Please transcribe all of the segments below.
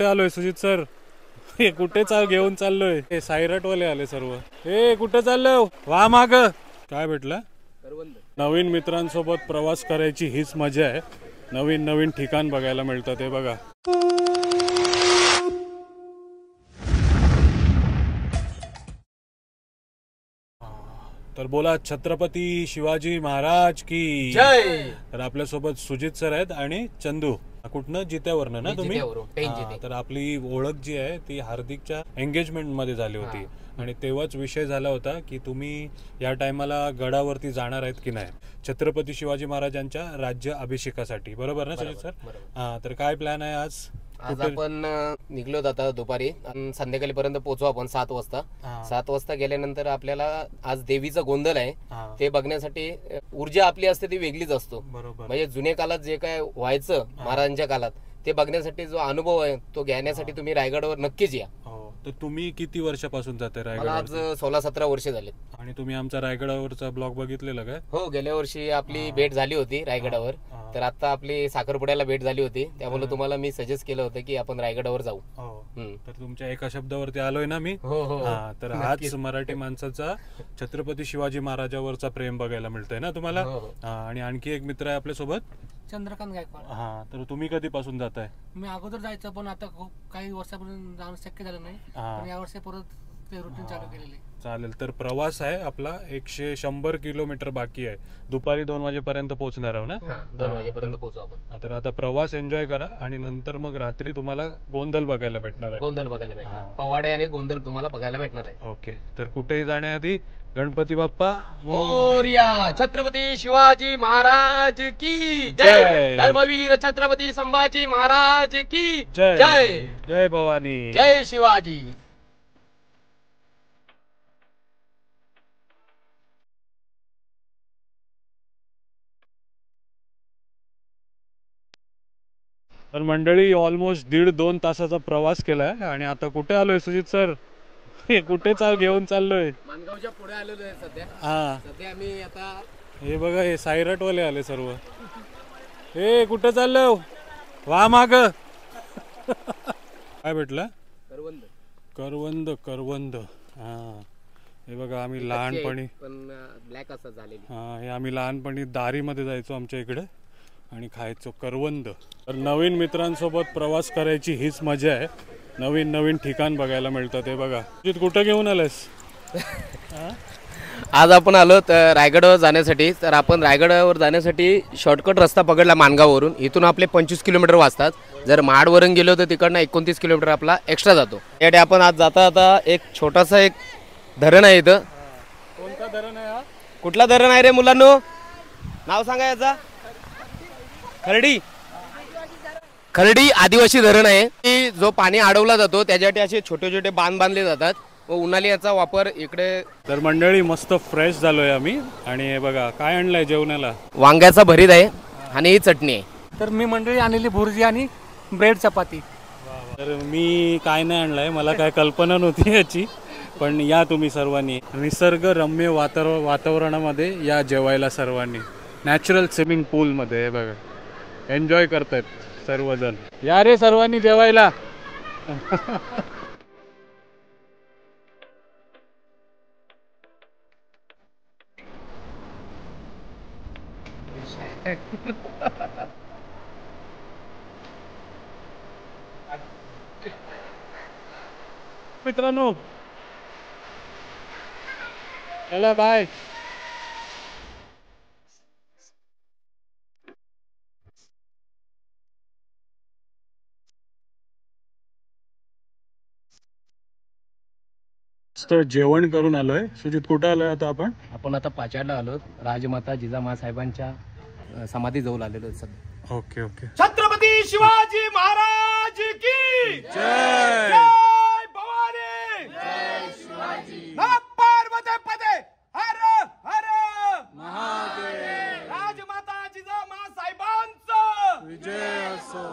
कुठे आलोय सुजित सर? हे कुठे घेऊन चाललोय? हे सायरटवाले आले सर्व. हे कुठे चाललो? वा माग काय भेटलं? नवीन मित्रांसोबत प्रवास करायची हीच मजा आहे. नवीन नवीन ठिकाण बघायला मिळतात. हे बघा. तर बोला छत्रपती शिवाजी महाराज की जय. तर आपल्यासोबत सुजित सर आहेत आणि चंदू. कुठनं? जित्यावरनं ना तुम्ही? तर आपली ओळख जी आहे ती हार्दिकच्या एंगेजमेंट मध्ये झाली होती आणि तेव्हाच विषय झाला होता की तुम्ही या टायमाला गडावरती जाणार आहेत की नाही छत्रपती शिवाजी महाराजांच्या राज्य अभिषेकासाठी. बरोबर ना सुजित सर? हा. तर काय प्लॅन आहे आज? आज आपण निघलो आता दुपारी संध्याकाळी पर्यंत पोहोचू आपण 7 वाजता. 7 वाजता गेल्यानंतर आपल्याला आज देवीचा गोंधळ आहे ते बघण्यासाठी ऊर्जा आपली असते ती वेगळीच असतो. बरोबर. म्हणजे जुन्या काळात जे काय व्हायचं महाराजांच्या काळात ते बघण्यासाठी जो अनुभव आहे तो घेण्यासाठी तुम्ही रायगडावर नक्कीच या. तर तुम्ही किती वर्षापासून जाते रायगड? आज 16-17 वर्ष झाले. आणि तुम्ही आमचा रायगडावरचा ब्लॉग बघितलेला काय? हो, गेल्या वर्षी आपली भेट झाली होती रायगडावर. तर आता आपली साखरपुड्याला भेट झाली होती त्यामुळे तुम्हाला मी सजेस्ट केलं होतं की आपण रायगडावर जाऊ. तर तुमच्या एका शब्दावरती आलोय ना मी. तर हाच मराठी माणसाचा छत्रपती शिवाजी महाराजावरचा प्रेम बघायला मिळतंय ना तुम्हाला. आणि आणखी एक मित्र आहे आपल्या सोबत, चंद्रकांत गायकवाड. तर तुम्ही कधीपासून जाताय? मी अगोदर जायचं पण आता काही वर्षापर्यंत जाणं शक्य झालं नाही. पण या वर्षी परत ते रुटीन चालू केलेले. चालेल. तर प्रवास आहे आपला 100 किलोमीटर बाकी आहे. दुपारी 2 वाजेपर्यंत पोहोचणार आहोत ना? 2 वाजेपर्यंत पोहोचू आपण. तर आता प्रवास एन्जॉय करा आणि नंतर मग रात्री तुम्हाला गोंधळ बघायला भेटणार आहे. गोंधळ बघायला भेटणार, पवाडे आणि गोंधळ तुम्हाला बघायला भेटणार आहे. ओके. तर कुठेही जाण्याआधी गणपती बाप्पा मोरया. छत्रपती शिवाजी महाराज की जय. धर्मवीर छत्रपती संभाजी महाराज की जय. जय. जय भवानी. जय शिवाजी. तर मंडळी ऑलमोस्ट 1.5-2 तासाचा प्रवास केलाय आणि आता कुठे आलोय सुजित सर? हे कुठे घेऊन चाललोय? मानगावच्या पुढे आलेलो आहे सध्या. सध्या आम्ही आता हे बघा हे सायरटवाले आले सर्व. हे कुठे चाललो? वा माग काय भेटलं? करवंद. करवंद. करवंद. हे बघा आम्ही लहानपणी पण ब्लॅक असं झालेली. हे आम्ही लहानपणी दारीमध्ये जायचो आमच्या इकडे आणि खायचो करवंद. तर नवीन मित्रांसोबत प्रवास करायची हीच मजा आहे. नवीन नवीन ठिकाण बघायला मिळतात. हे बघा. कुठं घेऊन आलायस? आज आपण आलो तर रायगडावर जाण्यासाठी. तर आपण रायगडावर जाण्यासाठी शॉर्टकट रस्ता पकडला मानगाववरून. इथून आपले 25 किलोमीटर वाजतात. जर महाडवरून गेलो तर तिकडनं 29 किलोमीटर आपला एक्स्ट्रा जातो. यासाठी आपण आज जाता आता एक छोटासा एक धरण आहे इथं. कोणता धरण आहे हा? कुठला धरण आहे रे मुलांनो? नाव सांगा याचा. खर्डी. खर्डी आदिवासी धरण आहे. की जो पाणी अडवला जातो त्याच्यासाठी असे छोटे छोटे बांध बांधले जातात व उन्हाळी याचा वापर इकडे. तर मंडळी मस्त फ्रेश झालोय आम्ही आणि हे बघा काय आणलंय जेवणाला. वांग्याचा भरीत आहे आणि ही चटणी आहे. तर मी मंडळी आणलेली भुर्जी आणि ब्रेड चपाती. तर मी काय नाही आणलंय, मला काय कल्पना नव्हती याची. पण या तुम्ही सर्वांनी निसर्गरम्य वातावरणामध्ये या जेवायला सर्वांनी. नॅचरल स्विमिंग पूलमध्ये बघा एन्जॉय करतायत सर्वजण. या रे सर्वांनी जेवायला. मित्रांनो चला बाय. जेवण करून आलोय. सुजित कुठे आलोय आता आपण? आता पाचाडला आलो. राजमाता जिजामा साहेबांच्या समाधी जवळ आलेलो सध्या. Okay okay. छत्रपती शिवाजी महाराज की जय. जय भवानी. जय शिवाजी. पार्वती पदे हर हर महादेव. राजमाता जिजामा साहेबांचा विजय असो.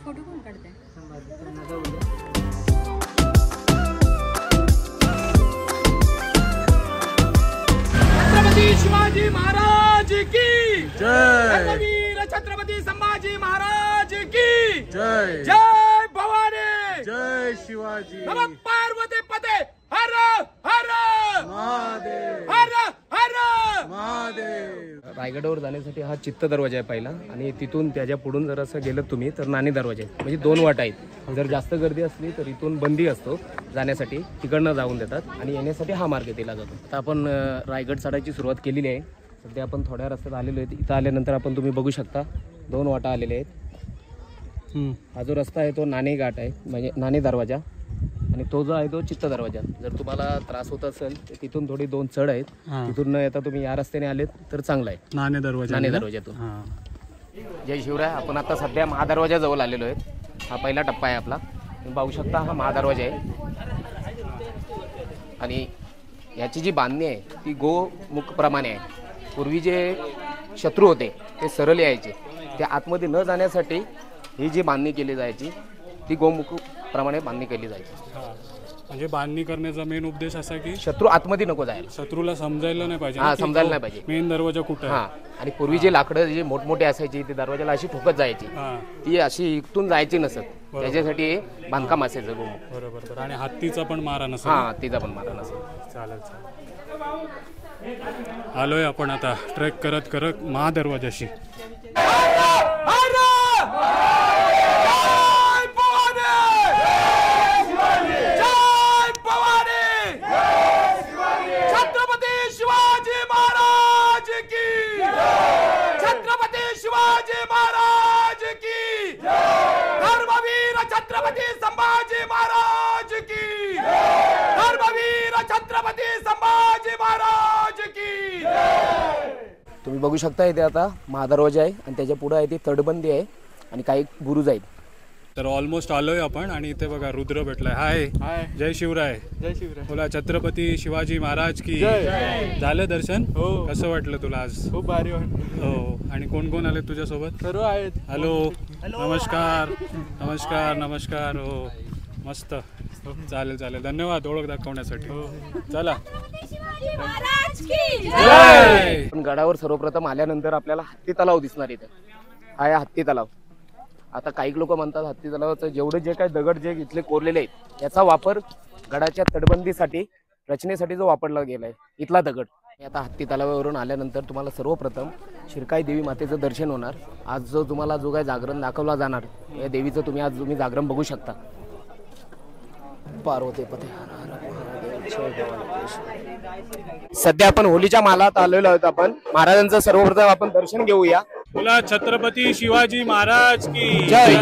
फोटो कोण काढते? छत्रपती शिवाजी महाराज की जय. वीर छत्रपती संभाजी महाराज की जय जय भवानी जय शिवाजी नमः पार्वती पते हर हर महादेव हर हर महादेव. रायगडावर जाण्यासाठी हा चित्त दरवाजा आहे पहिला आणि तिथून त्याच्या पुढून जर असं गेलं तुम्ही तर नाणे दरवाजा आहे. म्हणजे 2 वाटा आहेत. जर जास्त गर्दी असली तर इथून बंदी असतो जाण्यासाठी, तिकडनं जाऊन देतात आणि येण्यासाठी हा मार्ग दिला जातो. आता आपण रायगड चढायची सुरुवात केलेली आहे. सध्या आपण थोड्या रस्त्यात आलेलो आहेत. इथं आल्यानंतर आपण तुम्ही बघू शकता 2 वाटा आलेले आहेत. हा जो रस्ता आहे तो नाणे घाट आहे, म्हणजे नाणे दरवाजा, आणि तो जो आहे तो चित्त दरवाजा. जर तुम्हाला त्रास होत असेल तर तिथून थोडी 2 चढ आहेत, तिथून न येता तुम्ही या रस्त्याने आलेत तर चांगलं आहे. नाणे दरवाजातून. जय शिवराय. आपण आता सध्या महादरवाजा जवळ आलेलो आहेत. हा पहिला टप्पा आहे आपला. तुम्ही पाहू शकता हा महादरवाजा आहे आणि याची जी बांधणी आहे ती गोमुखप्रमाणे आहे. पूर्वी जे शत्रू होते ते सरळ यायचे, ते आतमध्ये न जाण्यासाठी ही जी बांधणी केली जायची ती गोमुखप्रमाणे बांधणी केली जायची. म्हणजे बांधणी करण्याचा मेन उद्देश असा की शत्रू आतमध्ये नको जायला, शत्रूला समजायला नाही पाहिजे. हा, समजायला नाही पाहिजे मेन दरवाजा कुठे आहे. हा. आणि पूर्वी जे लाकडं जे मोठमोठे असायची ते दरवाजाला अशी ठोकत जायची, ती अशी इथून जायची नसत. त्याच्यासाठी बांधकाम असायचं गोमुख. बरोबर. आणि हत्तीचा पण मारा नसेल. हा, हत्तीचा पण मारा नसेल. चालेल. आलोय आपण आता ट्रेक करत करत महादरवाजाशी. छत्रपती शिवाजी महाराज की छत्रपती शिवाजी महाराज की धर्मवीर छत्रपती संभाजी महाराज की धर्मवीर छत्रपती संभाजी महाराज की. तुम्ही बघू शकता इथे आता महादरवाजा आहे आणि त्याच्या पुढे आहे ती तटबंदी आहे आणि काही बुरुज आहेत. तर ऑलमोस्ट आलोय आपण आणि इथे बघा रुद्र भेटलाय. हाय. जय शिवराय. जय शिवराय. बोला छत्रपती शिवाजी महाराज की. झालं दर्शन? हो. कसं वाटलं तुला आज? खूप भारी वाटलं. हो. आणि कोण कोण आले तुझ्यासोबत? सर्व आहेत. हॅलो. नमस्कार नमस्कार नमस्कार. हो मस्त. चालेल चालेल. धन्यवाद ओळख दाखवण्यासाठी. चला. पण गडावर सर्वप्रथम आल्यानंतर आपल्याला हत्ती तलाव दिसणार इथे. हा आहे हत्ती तलाव. आता काही लोक म्हणतात हत्ती तलावाचं जेवढे जे काही दगड जे इथले कोरलेले आहेत याचा वापर गडाच्या तटबंदीसाठी रचनेसाठी जो वापरला गेलाय इथला दगड. आता हत्ती तलावावरून आल्यानंतर तुम्हाला सर्वप्रथम शिरकाई देवी मातेचं दर्शन होणार. आज जो तुम्हाला जो काही जागरण दाखवला जाणार या देवीचं तुम्ही जागरण बघू शकता. पार्वती पते सध्या आपण होलीच्या मालात आलेलो आहोत. आपण महाराजांचं सर्वप्रथम आपण दर्शन घेऊया. बोला छत्रपती शिवाजी महाराज की जय.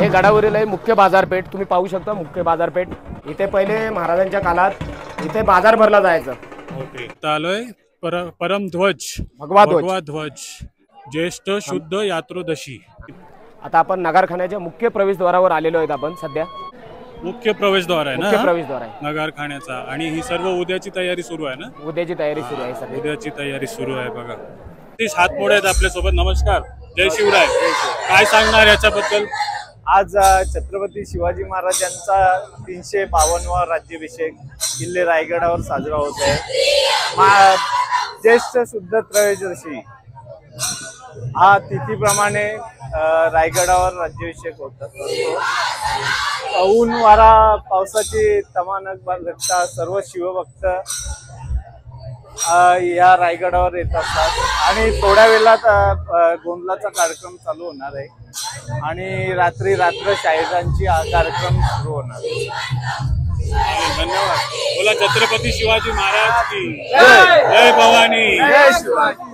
हे गडावरील आहे मुख्य बाजारपेठ. तुम्ही पाहू शकता मुख्य बाजारपेठ. इथे पहिले महाराजांच्या काळात इथे बाजार भरला जायचा. ओके. आलोय परमध्वज भगवा ध्वज ज्येष्ठ शुद्ध यात्रोदशी. आता आपण नगारखान्याच्या मुख्य प्रवेशद्वारावर आलेलो आहेत. आपण सध्या मुख्य प्रवेशद्वार आहे ना. मुख्य प्रवेशद्वार आहे नगारखान्याचा. आणि ही सर्व उद्याची तयारी सुरू आहे ना. उद्याची तयारी सुरू आहे. सध्या उद्याची तयारी सुरू आहे बघा. 30 हातमोडे आहेत आपल्या सोबत. नमस्कार. जय शिवराय. काय सांगणार याच्याबद्दल? आज छत्रपती शिवाजी महाराजांचा 352वा राज्याभिषेक किल्ले रायगडावर साजरा होत आहे. ज्येष्ठ शुद्ध त्रयोदशी हा तिथीप्रमाणे रायगडावर राज्याभिषेक होत असतो. ऊन वारा पावसाची तमानक बघता सर्व शिवभक्त या रायगडावर येत असतात आणि थोड्या वेळात गोंधळाचा कार्यक्रम चालू होणार आहे आणि रात्र शाहिदांची कार्यक्रम सुरू होणार आहे. धन्यवाद. बोला छत्रपती शिवाजी महाराज की जय भवानी. जय शिवाजी.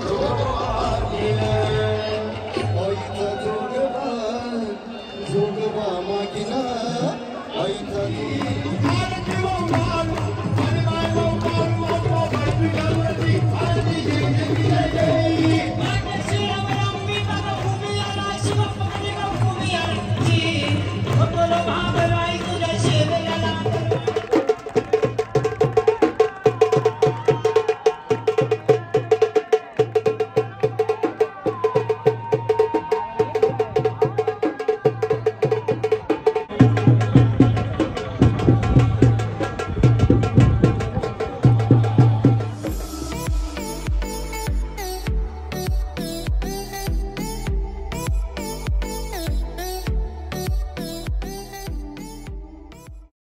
Rogo